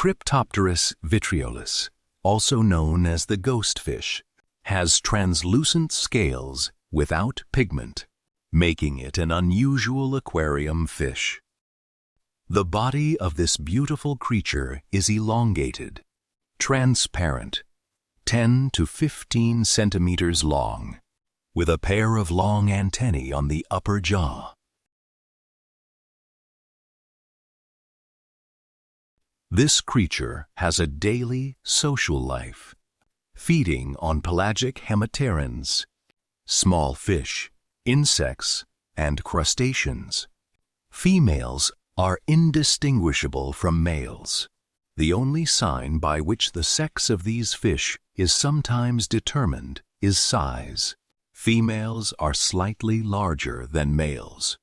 Kryptopterus vitreolus, also known as the ghost fish, has translucent scales without pigment, making it an unusual aquarium fish. The body of this beautiful creature is elongated, transparent, 10 to 15 centimeters long, with a pair of long antennae on the upper jaw. This creature has a daily social life, feeding on pelagic hemipterans, small fish, insects, and crustaceans. Females are indistinguishable from males. The only sign by which the sex of these fish is sometimes determined is size. Females are slightly larger than males.